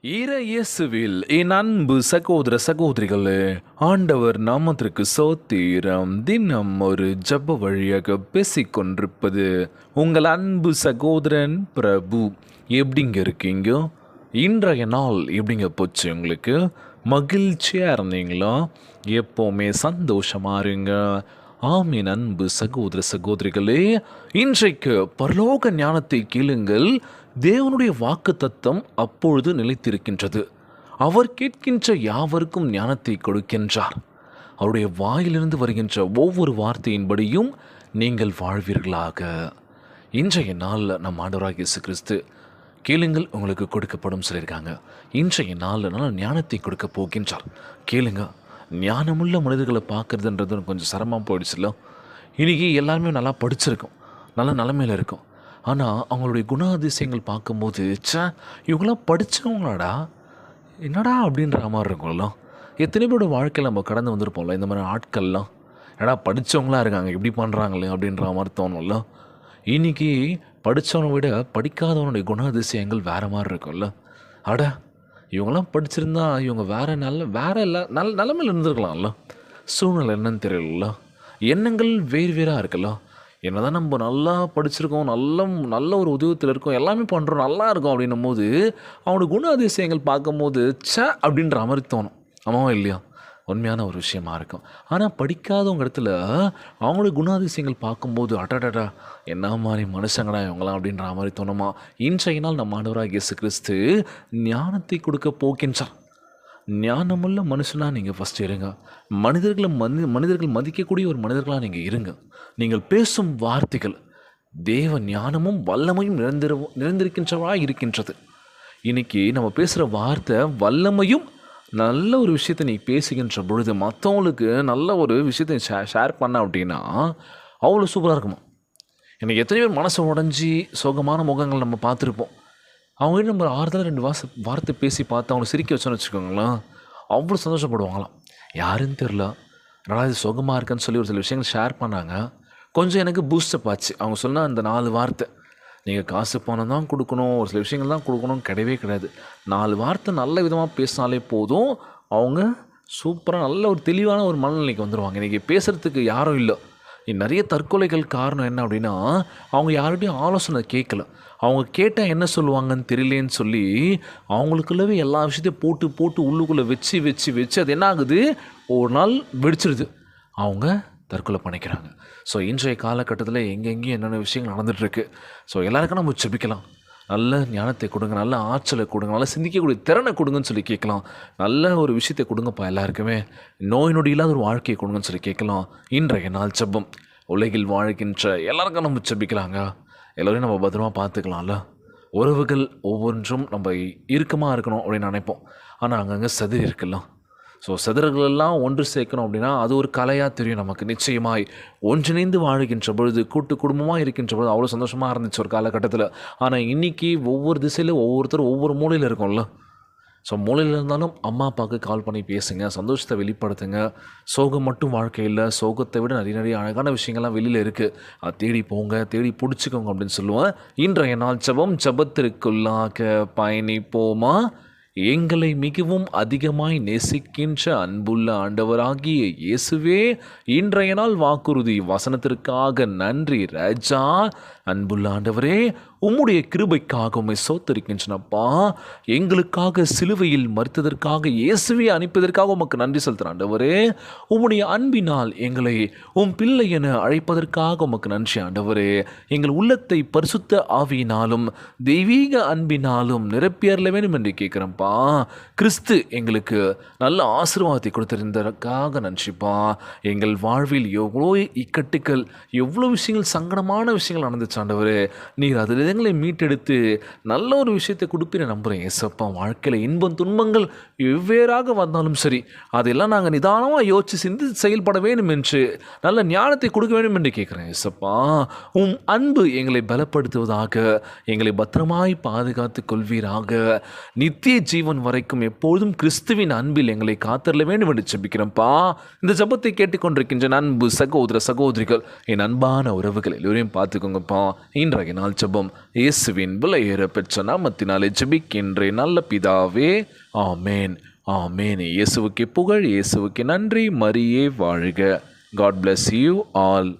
இயேசுவில் என் அன்பு சகோதர சகோதரிகளே, ஆண்டவர் நாமத்திற்கு சோத்திரம். தினம் ஒரு ஜெப வழியாக பேசிக்கொண்டிருப்பது உங்கள் அன்பு சகோதரன் பிரபு. எப்படிங்க இருக்கீங்க? இன்றைய நாள் எப்படிங்க போச்சு உங்களுக்கு? மகிழ்ச்சியாக இருந்தீங்களா? எப்போவுமே சந்தோஷமாக இருங்க. ஆமீன். அன்பு சகோதர சகோதரிகளே, இன்றைக்கு பரலோக ஞானத்தை கேளுங்கள். தேவனுடைய வாக்கு தத்தம் அப்பொழுது நிலைத்திருக்கின்றது. அவர் கேட்கின்ற யாவருக்கும் ஞானத்தை கொடுக்கின்றார். அவருடைய வாயிலிருந்து வருகின்ற ஒவ்வொரு வார்த்தையின்படியும் நீங்கள் வாழ்வீர்களாக. இன்றைய நாளில் நம் ஆண்டவராகிய இயேசு கிறிஸ்து கேளுங்கள் உங்களுக்கு கொடுக்கப்படும் சொல்லியிருக்காங்க. இன்றைய நாளில் நல்ல ஞானத்தை கொடுக்க போகின்றார். கேளுங்க. ஞானமுள்ள மனிதர்களை பார்க்குறதுன்றது கொஞ்சம் சிரமமாக போயிடுச்சுல்ல. இன்றைக்கி எல்லாருமே நல்லா படிச்சிருக்கோம், நல்ல நிலைமையில் இருக்கும். ஆனால் அவங்களுடைய குணாதிசயங்கள் பார்க்கும்போது இவங்களாம் படித்தவங்களாடா என்னடா அப்படின்ற மாதிரி இருக்கும்ல. எத்தனை பேரோட வாழ்க்கையில் நம்ம கடந்து வந்திருப்போம்ல இந்த மாதிரி ஆட்கள்லாம். என்னடா படித்தவங்களாம் இருக்காங்க இப்படி பண்ணுறாங்களே அப்படின்ற மாதிரி தோணும்ல. இன்றைக்கி படித்தவனை விட படிக்காதவனுடைய குணாதிசயங்கள் வேறு மாதிரி இருக்கும்ல. அட இவங்களாம் படிச்சிருந்தா இவங்க வேறு நல்ல நிலமையில் இருந்திருக்கலாம்ல. சூழ்நிலை என்னன்னு தெரியல. எண்ணங்கள் வேறு வேறாக இருக்குல்ல. என்ன தான் நம்ம நல்லா படிச்சிருக்கோம், நல்ல ஒரு உதவியத்தில் இருக்கோம், எல்லாமே பண்ணுறோம், நல்லா இருக்கும் அப்படின்னும் போது அவனோட குணாதிசயங்கள் பார்க்கும்போது அப்படின்ற மாதிரி தோணும். ஆமாவா இல்லையா? உண்மையான ஒரு விஷயமா இருக்கும். ஆனால் படிக்காதவங்க இடத்துல அவங்களோட குணாதிசயங்கள் பார்க்கும்போது அடடடா என்ன மாதிரி மனுஷங்கடா இவங்களாம் அப்படின்ற மாதிரி தோணுமா. இன்றைய நாள் நம்ம ஆண்டவராகிய இயேசு கிறிஸ்து ஞானத்தை கொடுக்க போகின்றார். ஞானமுள்ள மனுஷனாக நீங்கள் ஃபஸ்ட்டு இருங்க. மனிதர்கள் மதிக்கக்கூடிய ஒரு மனிதர்களாக நீங்கள் இருங்க. நீங்கள் பேசும் வார்த்தைகள் தேவ ஞானமும் வல்லமையும் நிறைந்திருக்கின்றவராக இருக்கின்றது. இன்றைக்கி நம்ம பேசுகிற வார்த்தை வல்லமையும் நல்ல ஒரு விஷயத்தை நீ பேசுகின்ற பொழுது மற்றவங்களுக்கு நல்ல ஒரு விஷயத்தை ஷேர் பண்ண அப்படின்னா அவ்வளோ சூப்பராக இருக்குமா. எனக்கு எத்தனை பேர் மனசை உடஞ்சி சோகமான முகங்கள் நம்ம பார்த்துருப்போம். அவங்ககிட்ட நம்ம ஆறுதலாக ரெண்டு வார்த்தை பேசி பார்த்து அவங்களை சிரிக்க வச்சோன்னு வச்சுக்கோங்களேன், அவ்வளோ சந்தோஷப்படுவாங்களாம். யாருன்னு தெரில, நல்லா இது சுகமாக இருக்குன்னு சொல்லி ஒரு சில விஷயங்கள் ஷேர் பண்ணாங்க. கொஞ்சம் எனக்கு பூஸ்டப் ஆச்சு. அவங்க சொன்னால் அந்த 4 வார்த்தை, நீங்கள் காசு பணம் தான் கொடுக்கணும், ஒரு சில விஷயங்கள் தான் கொடுக்கணும் கிடையவே கிடையாது. 4 வார்த்தை நல்ல விதமாக பேசினாலே போதும், அவங்க சூப்பராக நல்ல ஒரு தெளிவான ஒரு மனநிலைக்கு வந்துடுவாங்க. இன்றைக்கி பேசுகிறதுக்கு யாரும் இல்லை. நிறைய தற்கொலைகள் காரணம் என்ன அப்படின்னா அவங்க யார்கிட்டையும் ஆலோசனை கேட்கல. அவங்க கேட்டால் என்ன சொல்லுவாங்கன்னு தெரியலேன்னு சொல்லி அவங்களுக்குள்ளவே எல்லா விஷயத்தையும் போட்டு உள்ளுக்குள்ளே வச்சு அது என்ன ஆகுது, ஒரு நாள் வெடிச்சிடுது, அவங்க தற்கொலை பண்ணிக்கிறாங்க. ஸோ இன்றைய காலகட்டத்தில் எங்கெங்கேயும் என்னென்ன விஷயங்கள் நடந்துகிட்ருக்கு. ஸோ எல்லாருக்கும் நம்ம ஜெபிக்கலாம். நல்ல ஞானத்தை கொடுங்க, நல்ல ஆற்றலை கொடுங்க, நல்லா சிந்திக்கக்கூடிய திறனை கொடுங்கன்னு சொல்லி கேட்கலாம். நல்ல ஒரு விஷயத்தை கொடுங்கப்பா எல்லாருக்குமே. நோய் நொடி இல்லாத ஒரு வாழ்க்கையை கொடுங்கன்னு சொல்லி கேட்கலாம். இன்றைய நாள் ஜெபம். உலகில் வாழ்கின்ற எல்லாருக்கும் நம்ம ஜெபிக்கலாங்க. எல்லோரையும் நம்ம பத்திரமா பார்த்துக்கலாம்ல. உறவுகள் ஒவ்வொன்றும் நம்ம இறுக்கமாக இருக்கணும் அப்படின்னு நினைப்போம். ஆனால் அங்கங்கே செதறி இருக்குல்ல. ஸோ செதறர்களெல்லாம் ஒன்று சேர்க்கணும் அப்படின்னா அது ஒரு கலையாக தெரியும் நமக்கு. நிச்சயமாய் ஒன்றிணைந்து வாழ்கின்ற பொழுது, கூட்டு குடும்பமாக இருக்கின்ற பொழுது அவ்வளோ சந்தோஷமாக இருந்துச்சு ஒரு காலகட்டத்தில். ஆனால் இன்றைக்கி ஒவ்வொரு திசையில் ஒவ்வொருத்தரும் ஒவ்வொரு மூலையில் இருக்கும்ல. ஸோ மூலையில் இருந்தாலும் அம்மா அப்பாவுக்கு கால் பண்ணி பேசுங்க, சந்தோஷத்தை வெளிப்படுத்துங்க. சோகம் மட்டும் வாழ்க்கையில், சோகத்தை விட நிறைய அழகான விஷயங்கள்லாம் வெளியில் இருக்குது. அதை தேடி போங்க, தேடி பிடிச்சிக்கோங்க அப்படின்னு சொல்லுவேன். இன்றைய நாள் ஜெபத்திற்குள்ளாக பயணிப்போமா. எங்களை மிகவும் அதிகமாய் நேசிக்கின்ற அன்புள்ள ஆண்டவராகிய இயேசுவே, இன்றைய நாள் வாக்குறுதி வசனத்திற்காக நன்றி ராஜா. அன்புள்ள ஆண்டவரே, உம்முடைய கிருபைக்காக உம்மை சோத்தரிக்கின்றனப்பா. எங்களுக்காக சிலுவையில் மரித்ததற்காக, இயேசுவை அனுப்பியதற்காக உமக்கு நன்றி செலுத்துகிறேன் ஆண்டவரே. உம்முடைய அன்பினால் எங்களை உம் பிள்ளை என அழைப்பதற்காக உமக்கு நன்றி ஆண்டவரே. எங்கள் உள்ளத்தை பரிசுத்த ஆவியினாலும் தெய்வீக அன்பினாலும் நிரப்பியறல வேண்டும் என்று கேட்குறேன்ப்பா. கிறிஸ்து எங்களுக்கு நல்ல ஆசீர்வாதத்தை கொடுத்திருந்ததற்காக நன்றிப்பா. எங்கள் வாழ்வில் எவ்வளோ இக்கட்டுக்கள், எவ்வளோ விஷயங்கள், சங்கடமான விஷயங்கள் நடந்துச்சு ஆண்டவரே. நீர் அதில் எங்களை மீட்டெடுத்து நல்ல ஒரு விஷயத்தை கொடுப்பீரை நம்புகிறேன் ஏசப்பா. வாழ்க்கையில் இன்பம் துன்பங்கள் வெவ்வேறாக வந்தாலும் சரி, அதெல்லாம் நாங்கள் நிதானமாக யோசித்து சிந்தித்து செயல்பட வேண்டும் என்று நல்ல ஞானத்தை கொடுக்க வேண்டும் என்று கேட்குறேன் ஏசப்பா. உம் அன்பு எங்களை பலப்படுத்துவதாக, எங்களை பத்திரமாய் பாதுகாத்து கொள்வீராக. நித்திய ஜீவன் வரைக்கும் எப்பொழுதும் கிறிஸ்துவின் அன்பில் எங்களை காத்தரல வேண்டும் என்று ஜெபிக்கிறேன்ப்பா. இந்த ஜெபத்தை கேட்டுக்கொண்டிருக்கின்ற அன்பு சகோதர சகோதரிகள், என் அன்பான உறவுகள் எல்லோரையும் பார்த்துக்கோங்கப்பா. இன்றைய நாள் ஜெபம் இயேசுவின் விலையேற பெற்ற நாமத்தினாலே ஜெபிக்கின்றேன் நல்ல பிதாவே. ஆமேன். ஆமேன். இயேசுவுக்கு புகழ், இயேசுவுக்கு நன்றி. மரியே வாழ்க. God bless you all.